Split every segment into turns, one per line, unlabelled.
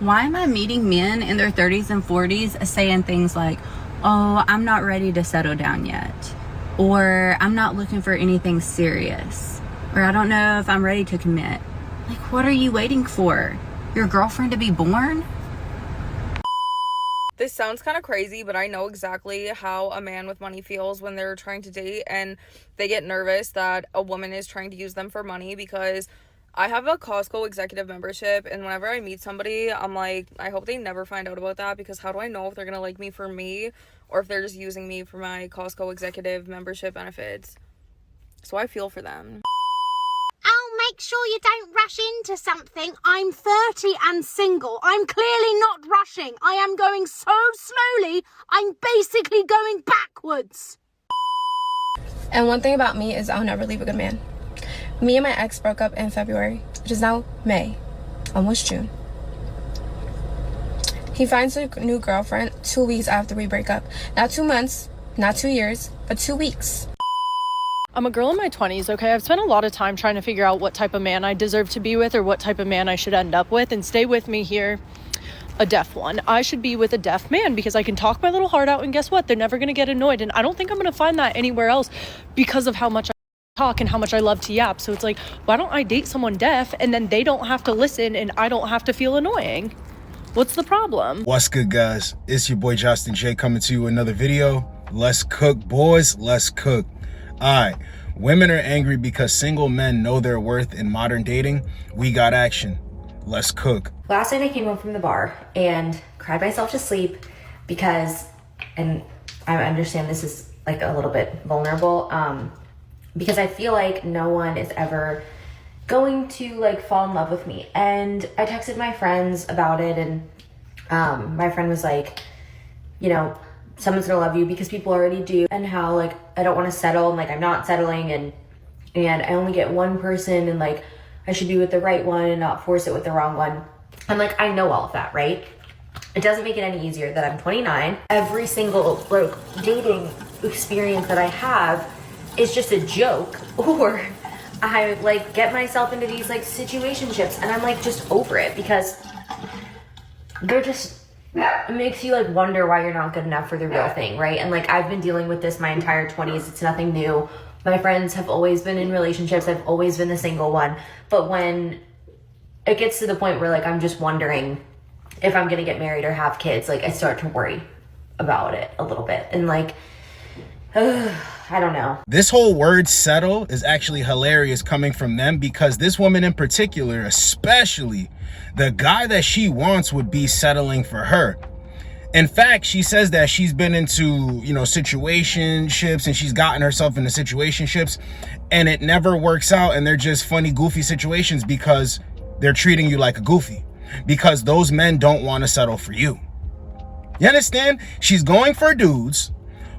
Why am I meeting men in their 30s and 40s saying things like, oh, I'm not ready to settle down yet, or I'm not looking for anything serious, or I don't know if I'm ready to commit? Like, what are you waiting for? Your girlfriend to be born?
This sounds kind of crazy, but I know exactly how a man with money feels when they're trying to date and they get nervous that a woman is trying to use them for money, because I have a Costco executive membership, and whenever I meet somebody, I'm like, I hope they never find out about that, because how do I know if they're gonna like me for me or if they're just using me for my Costco executive membership benefits? So I feel for them.
I'll make sure you don't rush into something. I'm 30 and single. I'm clearly not rushing. I am going so slowly, I'm basically going backwards.
And one thing about me is I'll never leave a good man. Me and my ex broke up in February, which is now May, almost June. He finds a new girlfriend 2 weeks after we break up. Not 2 months, not 2 years, but 2 weeks.
I'm a girl in my 20s, okay? I've spent a lot of time trying to figure out what type of man I deserve to be with or what type of man I should end up with, and stay with me here, a deaf one. I should be with a deaf man because I can talk my little heart out, and guess what? They're never going to get annoyed, and I don't think I'm going to find that anywhere else because of how much I talk and how much I love to yap. So it's like, why don't I date someone deaf and then they don't have to listen and I don't have to feel annoying? What's the problem?
What's good, guys? It's your boy Josten J coming to you with another video. Let's cook, boys. Let's cook. Alright, women are angry because single men know their worth in modern dating. We got action. Let's cook.
Last night I came home from the bar and cried myself to sleep because, and I understand this is like a little bit vulnerable, because I feel like no one is ever going to like fall in love with me. And I texted my friends about it, and my friend was like, you know, someone's gonna love you because people already do, and how like I don't want to settle, and like I'm not settling, and I only get one person, and like I should be with the right one and not force it with the wrong one. I'm like, I know all of that, right? It doesn't make it any easier that I'm 29. Every single like dating experience that I have is just a joke, or I like get myself into these like situationships and I'm like just over it, because they're just, it makes you like wonder why you're not good enough for the real thing, right? And like I've been dealing with this my entire 20s. It's nothing new. My friends have always been in relationships. I've always been the single one. But when it gets to the point where like I'm just wondering if I'm gonna get married or have kids, like I start to worry about it a little bit. And like, I don't know.
This whole word settle is actually hilarious coming from them, because this woman in particular, especially, the guy that she wants would be settling for her. In fact, she says that she's been into, you know, situationships, and she's gotten herself into situationships and it never works out, and they're just funny, goofy situations because they're treating you like a goofy, because those men don't want to settle for you. You understand? She's going for dudes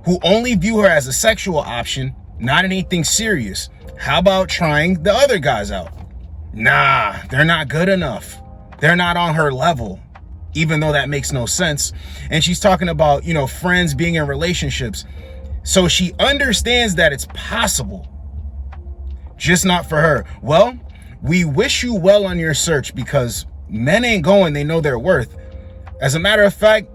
who only view her as a sexual option, not anything serious. How about trying the other guys out? Nah, they're not good enough. They're not on her level, even though that makes no sense. And she's talking about, you know, friends being in relationships. So she understands that it's possible, just not for her. Well, we wish you well on your search, because men ain't going, they know their worth. As a matter of fact,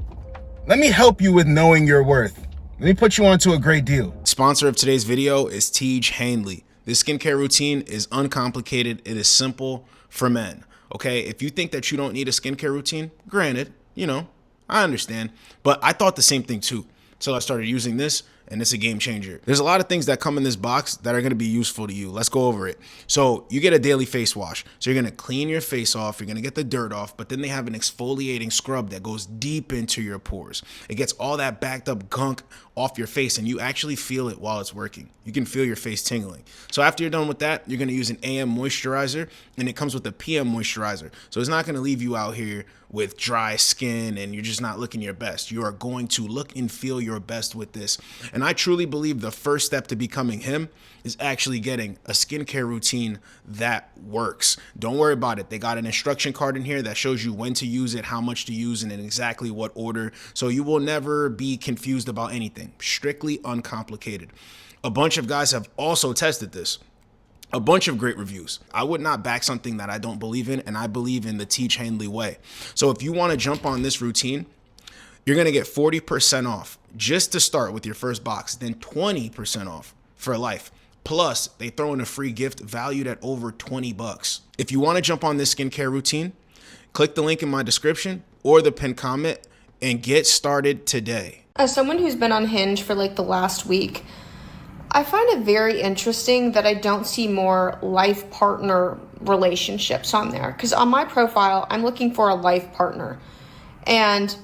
let me help you with knowing your worth. Let me put you onto a great deal. Sponsor of today's video is Tiege Hanley. This skincare routine is uncomplicated. It is simple for men. Okay, if you think that you don't need a skincare routine, granted, you know, I understand, but I thought the same thing too. So I started using this, and it's a game changer. There's a lot of things that come in this box that are gonna be useful to you. Let's go over it. So you get a daily face wash. So you're gonna clean your face off, you're gonna get the dirt off, but then they have an exfoliating scrub that goes deep into your pores. It gets all that backed up gunk off your face, and you actually feel it while it's working. You can feel your face tingling. So after you're done with that, you're gonna use an AM moisturizer, and it comes with a PM moisturizer. So it's not gonna leave you out here with dry skin and you're just not looking your best. You are going to look and feel your best with this. And I truly believe the first step to becoming him is actually getting a skincare routine that works. Don't worry about it. They got an instruction card in here that shows you when to use it, how much to use, and in exactly what order. So you will never be confused about anything. Strictly uncomplicated. A bunch of guys have also tested this. A bunch of great reviews. I would not back something that I don't believe in, and I believe in the Tiege Hanley way. So if you want to jump on this routine, you're going to get 40% off just to start with your first box, then 20% off for life. Plus, they throw in a free gift valued at over $20. If you want to jump on this skincare routine, click the link in my description or the pinned comment and get started today.
As someone who's been on Hinge for like the last week, I find it very interesting that I don't see more life partner relationships on there. Because on my profile, I'm looking for a life partner. And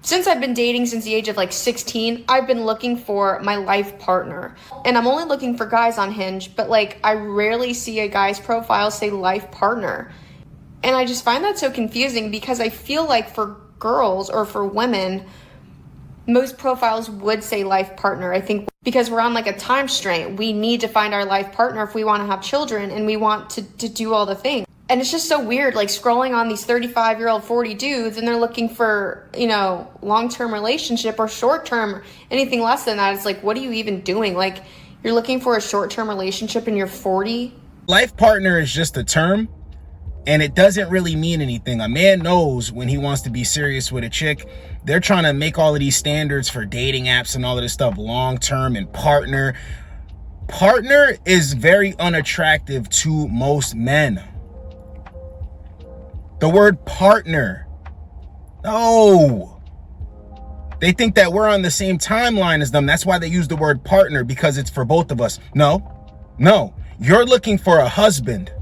since I've been dating since the age of like 16, I've been looking for my life partner. And I'm only looking for guys on Hinge, but like I rarely see a guy's profile say life partner. And I just find that so confusing because I feel like for girls or for women, most profiles would say life partner. I think because we're on like a time strain, we need to find our life partner if we want to have children and we want to do all the things. And it's just so weird, like scrolling on these 35-year-old 40 dudes and they're looking for, you know, long-term relationship or short-term, anything less than that. It's like, what are you even doing? Like, you're looking for a short-term relationship and you're 40?
Life partner is just a term, and it doesn't really mean anything. A man knows when he wants to be serious with a chick. They're trying to make all of these standards for dating apps and all of this stuff long-term and partner. Partner is very unattractive to most men. The word partner. No. They think that we're on the same timeline as them. That's why they use the word partner, because it's for both of us. No. You're looking for a husband.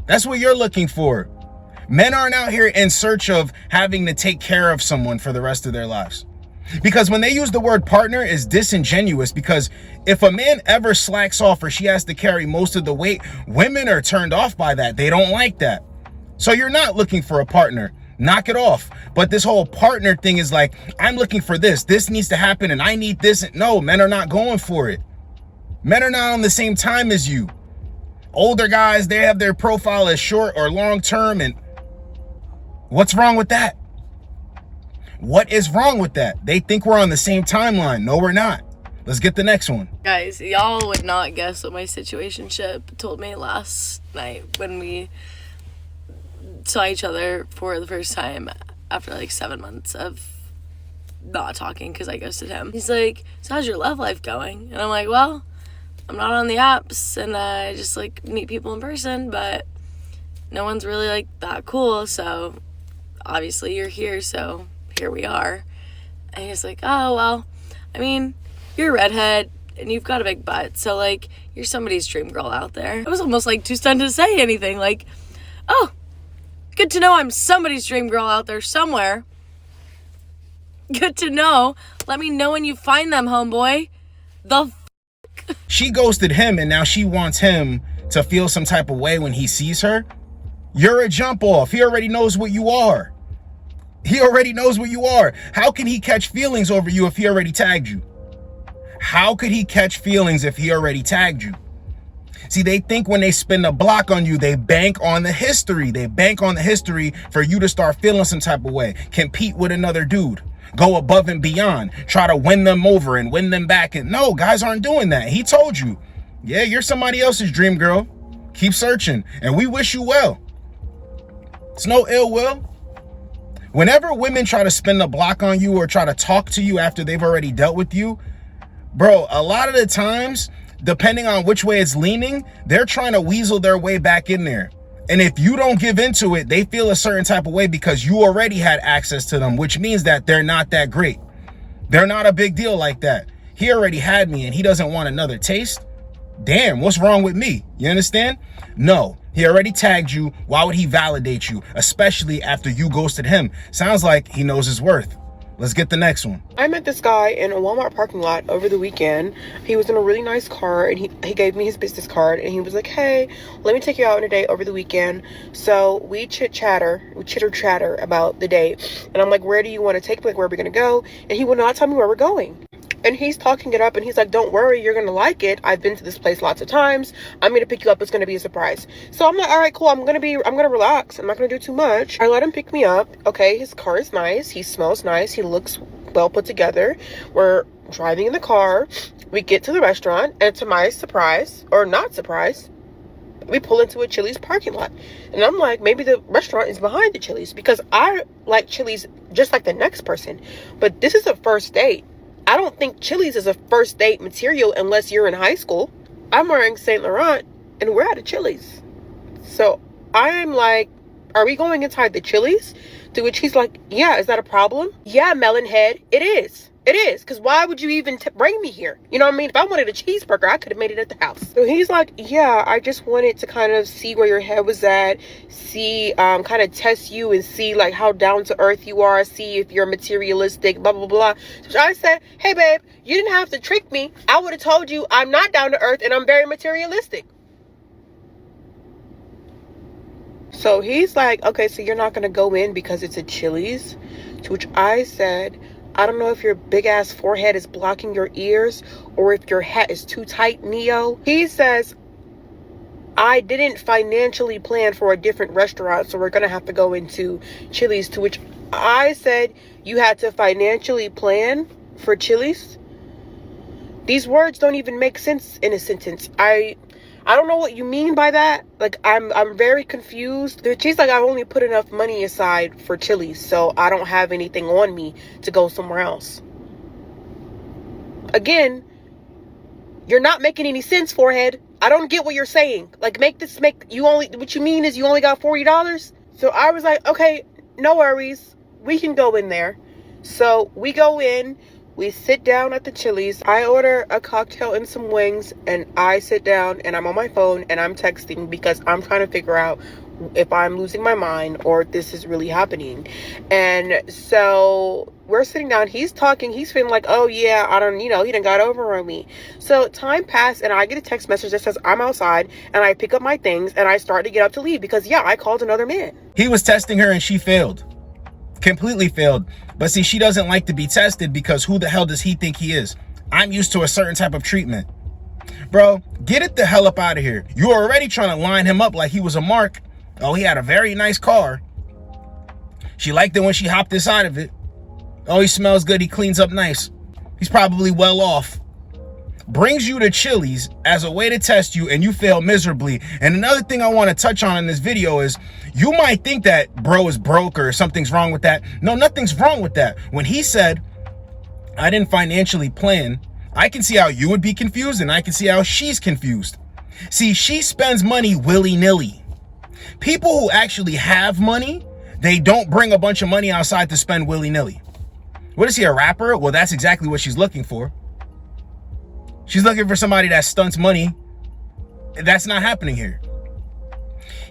That's what you're looking for. Men aren't out here in search of having to take care of someone for the rest of their lives. Because when they use the word partner, it's disingenuous, because if a man ever slacks off or she has to carry most of the weight, women are turned off by that. They don't like that. So you're not looking for a partner. Knock it off. But this whole partner thing is like, I'm looking for this. This needs to happen and I need this. No, men are not going for it. Men are not on the same time as you. Older guys, they have their profile as short or long term, and what's wrong with that? What is wrong with that? They think we're on the same timeline. No, we're not. Let's get the next one.
Guys, y'all would not guess what my situationship told me last night when we saw each other for the first time after like 7 months of not talking because I ghosted him. He's like, so how's your love life going? And I'm like, well, I'm not on the apps and I just like meet people in person, but no one's really like that cool. So obviously you're here. So here we are. And he's like, oh, well, I mean, you're a redhead and you've got a big butt. So like you're somebody's dream girl out there. I was almost like too stunned to say anything. Like, oh, good to know I'm somebody's dream girl out there somewhere. Good to know. Let me know when you find them, homeboy.
She ghosted him and now she wants him to feel some type of way when he sees her. You're a jump off. He already knows what you are. He already knows what you are. How can he catch feelings over you if he already tagged you? How could he catch feelings if he already tagged you? See, they think when they spin the block on you, they bank on the history. They bank on the history for you to start feeling some type of way. Compete with another dude. Go above and beyond. Try to win them over and win them back. And no, guys aren't doing that. He told you, yeah, you're somebody else's dream girl. Keep searching. And we wish you well. It's no ill will. Whenever women try to spin the block on you or try to talk to you after they've already dealt with you, bro, a lot of the times, depending on which way it's leaning, they're trying to weasel their way back in there. And if you don't give into it, they feel a certain type of way because you already had access to them, which means that they're not that great. They're not a big deal like that. He already had me and he doesn't want another taste. Damn, what's wrong with me? You understand? No, he already tagged you. Why would he validate you, especially after you ghosted him? Sounds like he knows his worth. Let's get the next one.
I met this guy in a Walmart parking lot over the weekend. He was in a really nice car and he gave me his business card and he was like, hey, let me take you out on a date over the weekend. So we chitter chatter about the date. And I'm like, where do you want to take me? Like, where are we going to go? And he would not tell me where we're going. And he's talking it up and he's like, don't worry, you're going to like it. I've been to this place lots of times. I'm going to pick you up. It's going to be a surprise. So I'm like, all right, cool. I'm going to relax. I'm not going to do too much. I let him pick me up. Okay. His car is nice. He smells nice. He looks well put together. We're driving in the car. We get to the restaurant, and to my surprise, or not surprise, we pull into a Chili's parking lot. And I'm like, maybe the restaurant is behind the Chili's, because I like Chili's just like the next person. But this is a first date. I don't think Chili's is a first date material unless you're in high school. I'm wearing Saint Laurent, and we're at a Chili's. So I'm like, are we going inside the Chili's? To which he's like, yeah, is that a problem? Yeah, Melonhead, it is. It is, because why would you even bring me here? You know what I mean? If I wanted a cheeseburger, I could have made it at the house. So he's like, yeah, I just wanted to kind of see where your head was at, see, kind of test you and see like how down to earth you are, see if you're materialistic, blah, blah, blah. So I said, hey, babe, you didn't have to trick me. I would have told you I'm not down to earth and I'm very materialistic. So he's like, okay, so you're not going to go in because it's a Chili's? To which I said, I don't know if your big ass forehead is blocking your ears or if your hat is too tight, Neo. He says, I didn't financially plan for a different restaurant, so we're going to have to go into Chili's. To which I said, you had to financially plan for Chili's? These words don't even make sense in a sentence. I don't know what you mean by that. Like, I'm very confused. She's like, I've only put enough money aside for Chili's, so I don't have anything on me to go somewhere else. Again, you're not making any sense, forehead. I don't get what you're saying. Like, what you mean is you only got $40? So I was like, okay, no worries. We can go in there. So we go in. We sit down at the Chili's. I order a cocktail and some wings, and I sit down and I'm on my phone and I'm texting because I'm trying to figure out if I'm losing my mind or if this is really happening. And so we're sitting down, he's talking, he's feeling like, oh yeah, he done got over on me. So time passed and I get a text message that says I'm outside, and I pick up my things and I start to get up to leave because yeah, I called another man.
He was testing her and she failed. Completely failed. But see, she doesn't like to be tested because who the hell does he think he is? I'm used to a certain type of treatment. Bro, get it the hell up out of here. You were already trying to line him up like he was a mark. Oh, he had a very nice car. She liked it when she hopped inside of it. Oh, he smells good. He cleans up nice. He's probably well off. Brings you to Chili's as a way to test you, and you fail miserably. And another thing I want to touch on in this video is you might think that bro is broke or something's wrong with that. No, nothing's wrong with that. When he said, I didn't financially plan, I can see how you would be confused, and I can see how she's confused. See, she spends money willy-nilly. People who actually have money, they don't bring a bunch of money outside to spend willy-nilly. What is he, a rapper? Well, that's exactly what she's looking for. She's looking for somebody that stunts money. That's not happening here.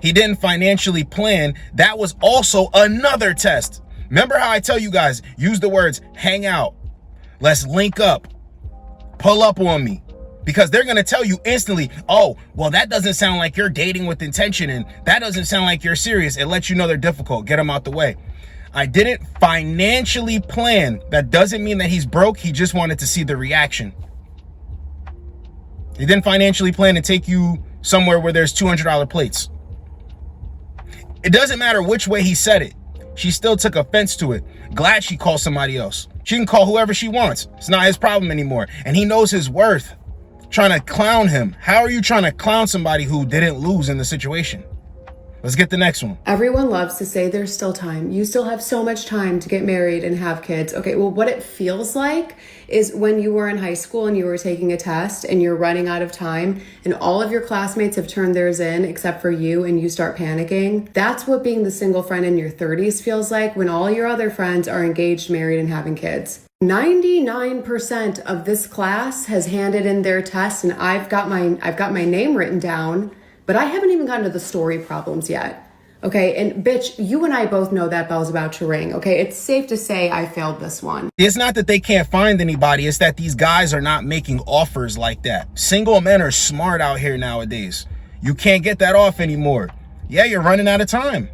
He didn't financially plan. That was also another test. Remember how I tell you guys, use the words hang out, let's link up, pull up on me. Because they're going to tell you instantly, oh, well, that doesn't sound like you're dating with intention, and that doesn't sound like you're serious. It lets you know they're difficult. Get them out the way. I didn't financially plan. That doesn't mean that he's broke. He just wanted to see the reaction. He didn't financially plan to take you somewhere where there's $200 plates. It doesn't matter which way he said it. She still took offense to it. Glad she called somebody else. She can call whoever she wants. It's not his problem anymore. And he knows his worth. Trying to clown him. How are you trying to clown somebody who didn't lose in the situation? Let's get the next one.
Everyone loves to say there's still time. You still have so much time to get married and have kids. Okay, well, what it feels like is when you were in high school and you were taking a test and you're running out of time and all of your classmates have turned theirs in except for you, and you start panicking. That's what being the single friend in your 30s feels like when all your other friends are engaged, married, and having kids. 99% of this class has handed in their test, and I've got my name written down, but I haven't even gotten to the story problems yet. Okay, and bitch, you and I both know that bell's about to ring. Okay, it's safe to say I failed this one.
It's not that they can't find anybody, it's that these guys are not making offers like that. Single men are smart out here nowadays. You can't get that off anymore. Yeah, you're running out of time.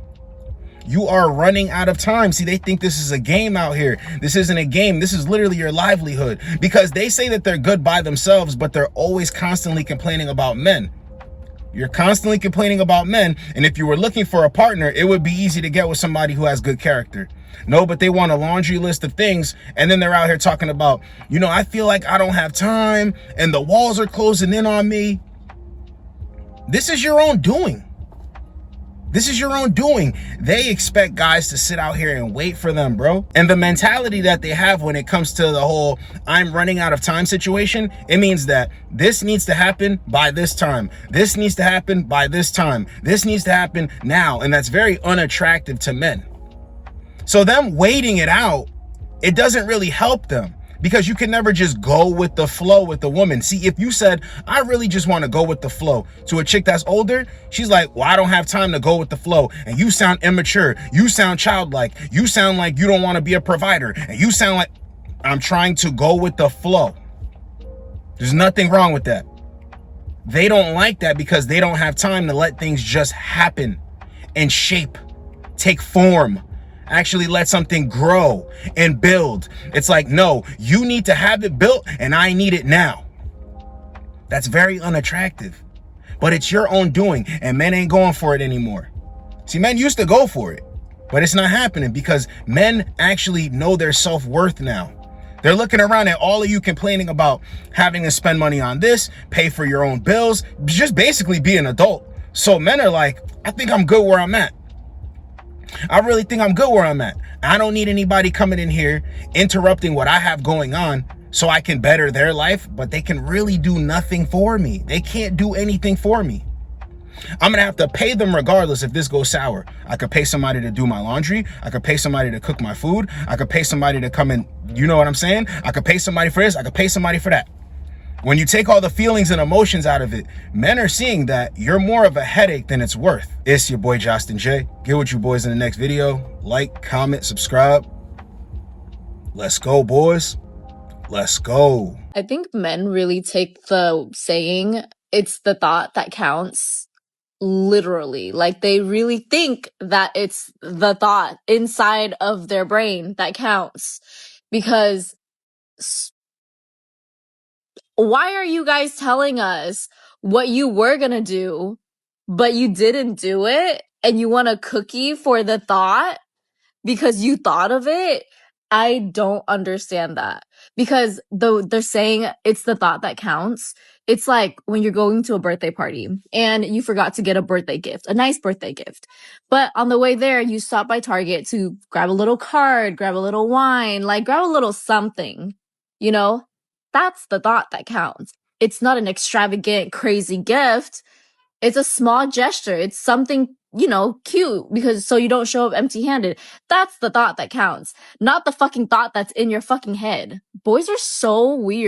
You are running out of time. See, they think this is a game out here. This isn't a game. This is literally your livelihood. Because they say that they're good by themselves, but they're always constantly complaining about men. You're constantly complaining about men, and if you were looking for a partner, it would be easy to get with somebody who has good character. No, but they want a laundry list of things, and then they're out here talking about, I feel like I don't have time, and the walls are closing in on me. This is your own doing. This is your own doing. They expect guys to sit out here and wait for them, bro. And the mentality that they have when it comes to the whole I'm running out of time situation, it means that this needs to happen by this time. This needs to happen by this time. This needs to happen now. And that's very unattractive to men. So them waiting it out, it doesn't really help them. Because you can never just go with the flow with the woman. See, if you said, I really just want to go with the flow to a chick that's older, she's like, well, I don't have time to go with the flow. And you sound immature. You sound childlike. You sound like you don't want to be a provider. And you sound like, I'm trying to go with the flow. There's nothing wrong with that. They don't like that because they don't have time to let things just happen and shape, take form. Actually let something grow and build. It's like, no, you need to have it built and I need it now. That's very unattractive, but it's your own doing, and men ain't going for it anymore. See, men used to go for it, but it's not happening because men actually know their self-worth now. They're looking around at all of you complaining about having to spend money on this, pay for your own bills, just basically be an adult. So men are like, I think I'm good where I'm at. I really think I'm good where I'm at. I don't need anybody coming in here interrupting what I have going on so I can better their life, but they can really do nothing for me. They can't do anything for me. I'm gonna have to pay them regardless if this goes sour. I could pay somebody to do my laundry. I could pay somebody to cook my food. I could pay somebody to come in, you know what I'm saying? I could pay somebody for this. I could pay somebody for that. When you take all the feelings and emotions out of it, men are seeing that you're more of a headache than it's worth. It's your boy, Josten J. Get with you boys in the next video. Like, comment, subscribe. Let's go, boys. Let's go.
I think men really take the saying, it's the thought that counts, literally. Like, they really think that it's the thought inside of their brain that counts. Because why are you guys telling us what you were gonna do, but you didn't do it, and you want a cookie for the thought because you thought of it? I don't understand that. Because though they're saying it's the thought that counts, it's like when you're going to a birthday party and you forgot to get a birthday gift, a nice birthday gift. But on the way there, you stop by Target to grab a little card, grab a little wine, like grab a little something, you know? That's the thought that counts. It's not an extravagant, crazy gift. It's a small gesture. It's something, cute, because so you don't show up empty-handed. That's the thought that counts, not the fucking thought that's in your fucking head. Boys are so weird.